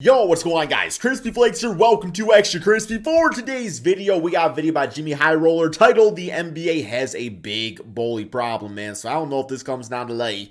Yo, what's going on, guys? Crispy Flakes here. Welcome to Extra Crispy. For today's video, we got a video by Jimmy High Roller titled "The NBA Has a Big Bully Problem," man. So I don't know if this comes down to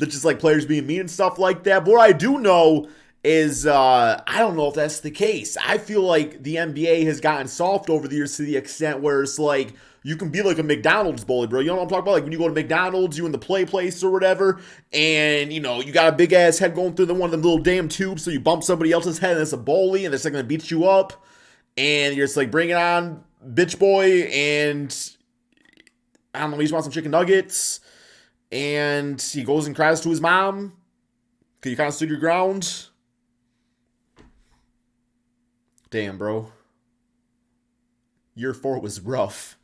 just like players being mean and stuff like that. But what I do know is I don't know if that's the case. I feel like the NBA has gotten soft over the years to the extent where it's like you can be like a McDonald's bully, bro. You know what I'm talking about? Like when you go to McDonald's, you in the play place or whatever, and you know, you got a big ass head going through one of them little damn tubes, so you bump somebody else's head and it's a bully and they're just gonna beat you up, and you're just like, bring it on, bitch boy, and I don't know, he just wants some chicken nuggets, and he goes and cries to his mom because you kind of stood your ground. Damn, bro. Year 4 was rough.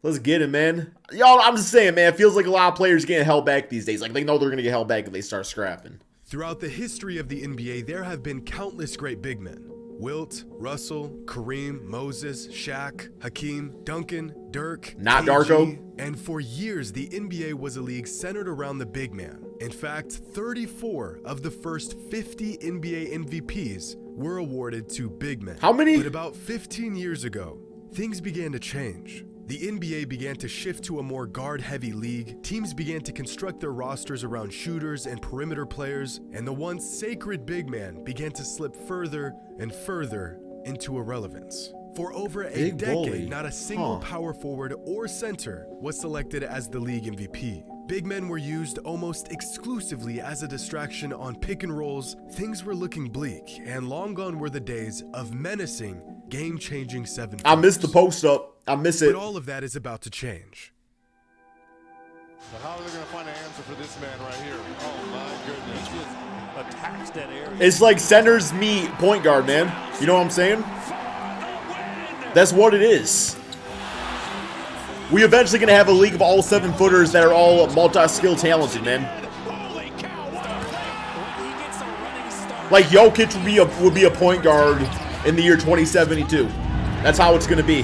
Let's get it, man. Y'all, I'm just saying, man, it feels like a lot of players getting held back these days. Like, they know they're going to get held back if they start scrapping. Throughout the history of the NBA, there have been countless great big men. Wilt, Russell, Kareem, Moses, Shaq, Hakeem, Duncan, Dirk, Not KG, Darko. And for years, the NBA was a league centered around the big man. In fact, 34 of the first 50 NBA MVPs were awarded to big men. How many? But about 15 years ago, things began to change. The NBA began to shift to a more guard-heavy league, teams began to construct their rosters around shooters and perimeter players, and the once sacred big man began to slip further and further into irrelevance. For over a Big decade, bully. not a single power forward or center was selected as the league MVP. Big men were used almost exclusively as a distraction on pick and rolls. Things were looking bleak, and long gone were the days of menacing, game-changing seven. I missed the post up. I miss it. But all of that is about to change. But how are they going to find an answer for this man right here? Oh my goodness. He just attacks that area. It's like centers meet point guard, man. You know what I'm saying? That's what it is. We eventually going to have a league of all 7-footers that are all multi-skill talented, man. Like Jokic would be a point guard in the year 2072. That's how it's going to be.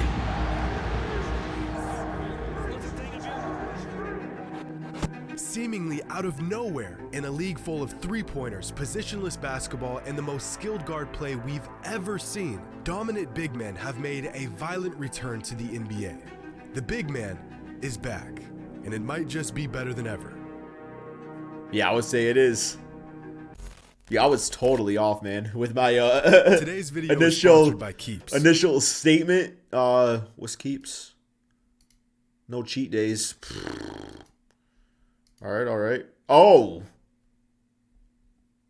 Seemingly out of nowhere, in a league full of three-pointers, positionless basketball, and the most skilled guard play we've ever seen, dominant big men have made a violent return to the NBA. The big man is back, and it might just be better than ever. Yeah, I would say it is. Yeah, I was totally off, man, with my Today's video is sponsored by Keeps. initial statement. What's Keeps? No cheat days. All right. Oh.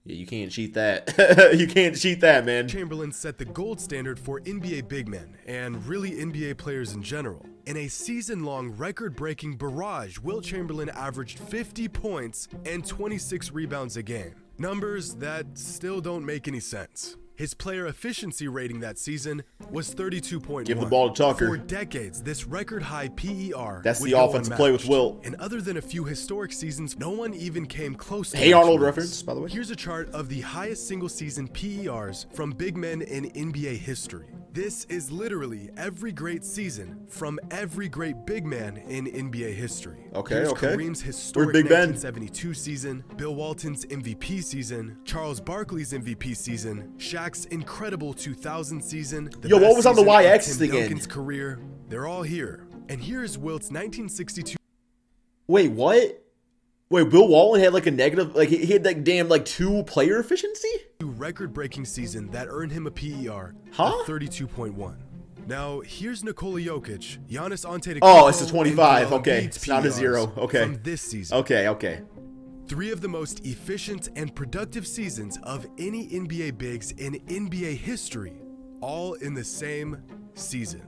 Yeah, you can't cheat that. You can't cheat that, man. Chamberlain set the gold standard for NBA big men, and really NBA players in general. In a season-long record-breaking barrage, Wilt Chamberlain averaged 50 points and 26 rebounds a game. Numbers that still don't make any sense. His player efficiency rating that season was 32.1. Give the ball to Tucker. For decades, this record-high PER That's would the go offensive play with unmatched. Wilt. And other than a few historic seasons, no one even came close to Hey matching Arnold this. reference, by the way. Here's a chart of the highest single-season PERs from big men in NBA history. This is literally every great season from every great big man in NBA history. Okay, Here's okay. Kareem's historic Big Ben? 1972 season, Bill Walton's MVP season, Charles Barkley's MVP season, Shaq's incredible 2000 season. The Yo, what best was on the season of Y-axis Tim again? Duncan's career. They're all here. And here's Wilt's 1962. Wait, what? Wait, Bill Walton had like a negative, like he had that damn like 2 player efficiency? Record-breaking season that earned him a PER Huh? of 32.1. Now, here's Nikola Jokic, Giannis Antetokounmpo, Oh, it's a and 25. Joel Okay, Embiid's it's not a PERs 0. Okay. From this season. Okay. 3 of the most efficient and productive seasons of any NBA bigs in NBA history, all in the same season.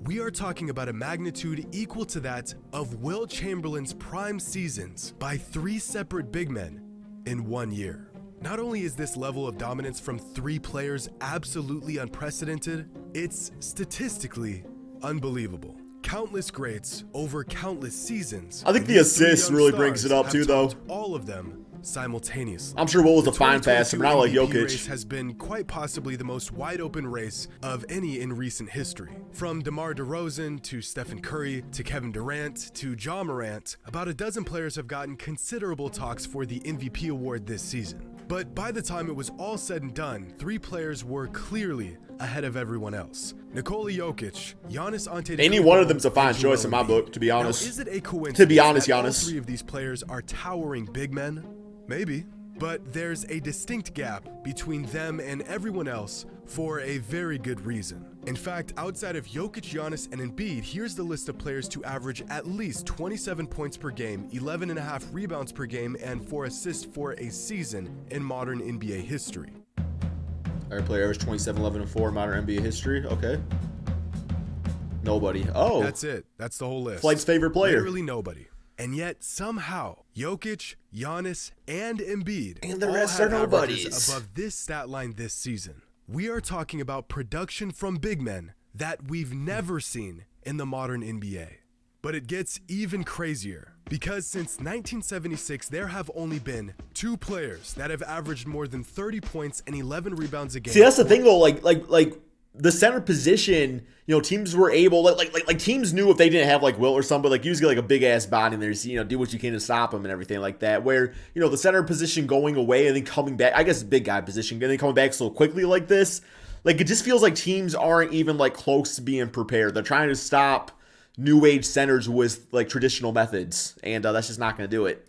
We are talking about a magnitude equal to that of Wilt Chamberlain's prime seasons by 3 separate big men in 1 year. Not only is this level of dominance from 3 players absolutely unprecedented, it's statistically unbelievable. Countless greats over countless seasons. I think the These 3 assists young really brings stars it up have too, though. topped all of them simultaneously. I'm sure Will was The a fine passer, but not like 2022 race Jokic. has been quite possibly the most wide-open race of any in recent history. From DeMar DeRozan to Stephen Curry to Kevin Durant to Ja Morant, about a dozen players have gotten considerable talks for the MVP award this season. But by the time it was all said and done, 3 players were clearly ahead of everyone else. Nikola Jokic, Giannis Antetokounmpo, Any one of them's a fine and Joel choice in my Embiid. book, to be honest. Now, is it a coincidence To be honest, that all Giannis. 3 of these players are towering big men? Maybe. But there's a distinct gap between them and everyone else for a very good reason. In fact, outside of Jokic, Giannis, and Embiid, here's the list of players to average at least 27 points per game, 11.5 rebounds per game, and 4 assists for a season in modern NBA history. Every player averaged 27, 11, and 4 in modern NBA history. Okay. Nobody. Oh. That's it. That's the whole list. Flight's favorite player. Literally nobody. And yet, somehow, Jokic, Giannis, and Embiid And the all rest have are averages nobodies. above this stat line this season. We are talking about production from big men that we've never seen in the modern NBA. But it gets even crazier, because since 1976, there have only been 2 players that have averaged more than 30 points and 11 rebounds a game. See, that's the thing though. Like the center position, you know, teams were able, like teams knew if they didn't have like Wilt or somebody, like you just get like a big ass body and there's, you know, do what you can to stop him and everything like that. Where, you know, the center position going away and then coming back, I guess big guy position, and then coming back so quickly like this, like it just feels like teams aren't even like close to being prepared. They're trying to stop new age centers with like traditional methods, and that's just not going to do it.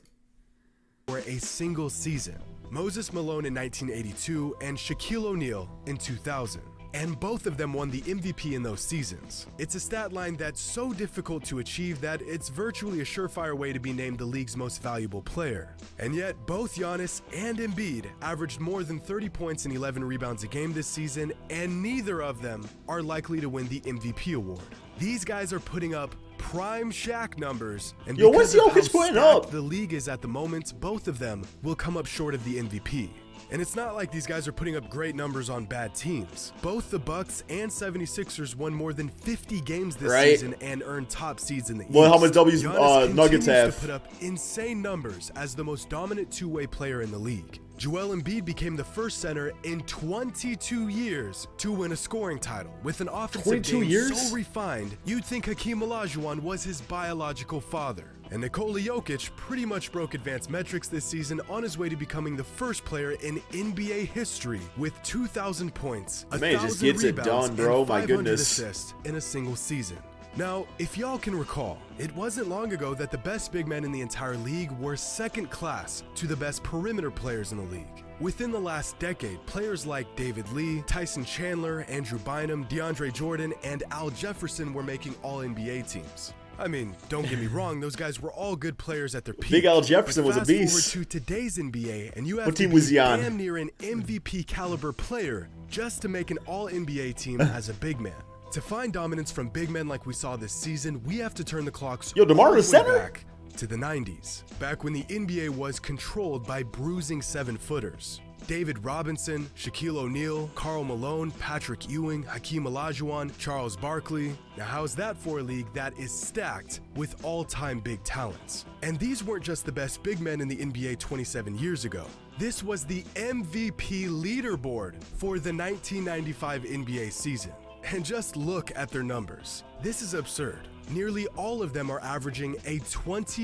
For a single season. Moses Malone in 1982 and Shaquille O'Neal in 2000. And both of them won the MVP in those seasons. It's a stat line that's so difficult to achieve that it's virtually a surefire way to be named the league's most valuable player. And yet, both Giannis and Embiid averaged more than 30 points and 11 rebounds a game this season, and neither of them are likely to win the MVP award. These guys are putting up prime Shaq numbers, and Yo, because what's of how Jokic putting stacked up? the league is at the moment, both of them will come up short of the MVP. And it's not like these guys are putting up great numbers on bad teams. Both the Bucks and 76ers won more than 50 games this Right. season and earned top seeds in the East. Well, how much W's Giannis Nuggets continues to have? put up insane numbers as the most dominant two-way player in the league. Joel Embiid became the first center in 22 years to win a scoring title. With an offensive 22 game years? so refined, you'd think Hakeem Olajuwon was his biological father. And Nikola Jokic pretty much broke advanced metrics this season on his way to becoming the first player in NBA history with 2,000 points, Man, just 1,000 gets it rebounds, done, bro. and My 500 goodness. assists in a single season. Now, if y'all can recall, it wasn't long ago that the best big men in the entire league were second class to the best perimeter players in the league. Within the last decade, players like David Lee, Tyson Chandler, Andrew Bynum, DeAndre Jordan, and Al Jefferson were making All-NBA teams. I mean, don't get me wrong, those guys were all good players at their peak. Big Al Jefferson But was a fast forward beast. to today's NBA, and you have What to team be was he on? damn near an MVP caliber player just to make an All-NBA team as a big man. To find dominance from big men like we saw this season, we have to turn the clocks Yo, DeMar all the was way center? back to the 90s, back when the NBA was controlled by bruising 7-footers. David Robinson, Shaquille O'Neal, Karl Malone, Patrick Ewing, Hakeem Olajuwon, Charles Barkley. Now how's that for a league that is stacked with all-time big talents? And these weren't just the best big men in the NBA 27 years ago. This was the MVP leaderboard for the 1995 NBA season. And just look at their numbers. This is absurd. Nearly all of them are averaging a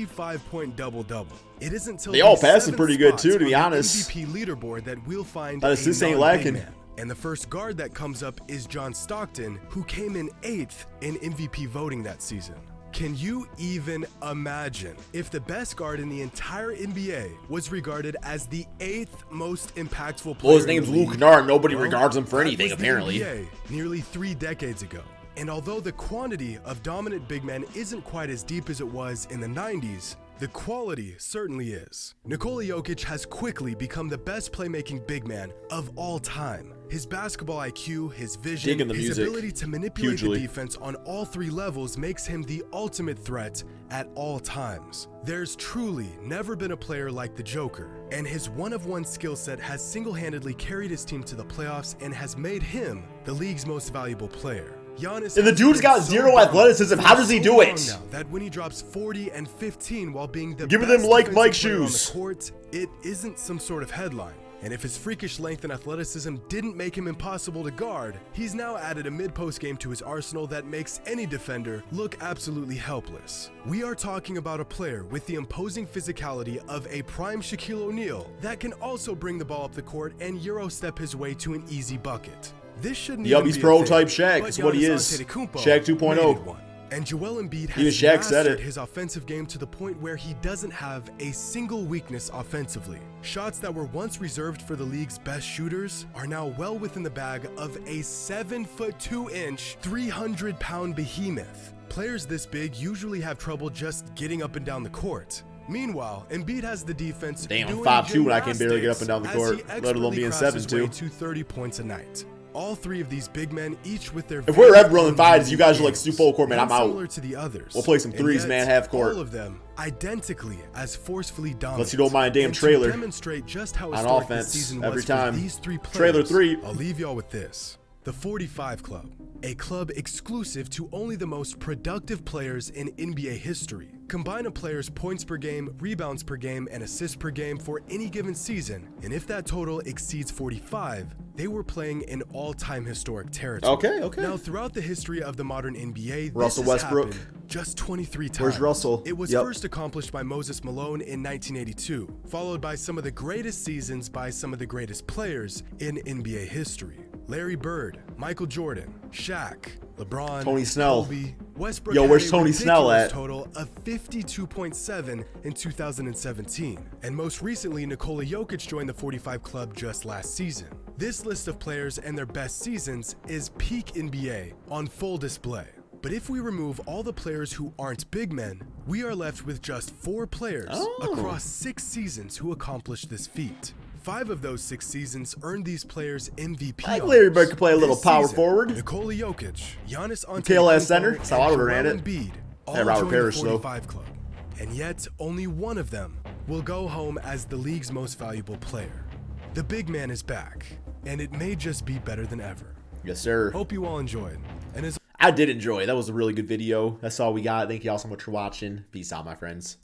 25-point double-double. It isn't till They all the passing 7th pretty good spot too, to on be the honest. MVP leaderboard that we'll find That a assist ain't non-big lacking. man. And the first guard that comes up is John Stockton, who came in 8th in MVP voting that season. Can you even imagine if the best guard in the entire NBA was regarded as the 8th most impactful player? Well, his in the name's Luke league? Kennard. Nobody Well, regards him for that anything, was the apparently. NBA nearly 3 decades ago. And although the quantity of dominant big men isn't quite as deep as it was in the 90s, the quality certainly is. Nikola Jokic has quickly become the best playmaking big man of all time. His basketball IQ, his vision, Digging the his music. ability to manipulate Hugely. the defense on all 3 levels makes him the ultimate threat at all times. There's truly never been a player like the Joker, and his one-of-one skill set has single-handedly carried his team to the playoffs and has made him the league's most valuable player. Giannis And the has dude's been got so zero dominant athleticism. How does he for do so it? long now that when he drops 40 and 15 while being the Giving best them like defensive Mike player on the shoes. court, it isn't some sort of headline. And if his freakish length and athleticism didn't make him impossible to guard, he's now added a mid-post game to his arsenal that makes any defender look absolutely helpless. We are talking about a player with the imposing physicality of a prime Shaquille O'Neal that can also bring the ball up the court and Euro step his way to an easy bucket. This shouldn't Yup, even he's be a prototype thing, Shaq. but That's what he Giannis is. Antetokounmpo Shaq 2.0. made it one. And Joel Embiid Even has Shaq said mastered it. his offensive game to the point where he doesn't have a single weakness offensively. Shots that were once reserved for the league's best shooters are now well within the bag of a 7'2", 300-pound behemoth. Players this big usually have trouble just getting up and down the court. Meanwhile, Embiid has the defense Damn, I'm doing 5'2" and I can barely get up and down the gymnastics court, as he let alone expertly being crafts his 7'2". way to 30 points a night. All three of these big men, each with their If we're very ever running own fives, you guys are unique like Stu games. full court, man. I'm And out. similar to the others. We'll play some And threes, yet, man, half court. All of them identically as forcefully dominant. Unless you don't mind a damn And to trailer demonstrate just how on historic offense this season every was time. for these three players, Trailer 3. I'll leave y'all with this. The 45 Club, a club exclusive to only the most productive players in NBA history. Combine a player's points per game, rebounds per game, and assists per game for any given season, and if that total exceeds 45, they were playing in all-time historic territory. Okay. Now, throughout the history of the modern NBA, Russell this has Westbrook. happened just 23 times. Where's Russell? It was Yep. first accomplished by Moses Malone in 1982, followed by some of the greatest seasons by some of the greatest players in NBA history. Larry Bird, Michael Jordan, Shaq, LeBron, Tony Snell. Kobe, Westbrook. Yo, had where's a Tony Snell ridiculous at? Total of 52.7 in 2017, and most recently, Nikola Jokic joined the 45 Club just last season. This list of players and their best seasons is peak NBA on full display. But if we remove all the players who aren't big men, we are left with just 4 players across 6 seasons who accomplished this feat. 5 of those 6 seasons earned these players MVP. I think honors. Larry Bird could play a little This power season, forward. Nikola Jokic, Giannis KLS center. Antetokounmpo, That's how I would've ran and it. Joel Embiid all Hey, Robert joined Parrish, the though. 45 Club. And yet, only one of them will go home as the league's most valuable player. The big man is back, and it may just be better than ever. Yes, sir. Hope you all enjoyed. And as I did enjoy. That was a really good video. That's all we got. Thank you all so much for watching. Peace out, my friends.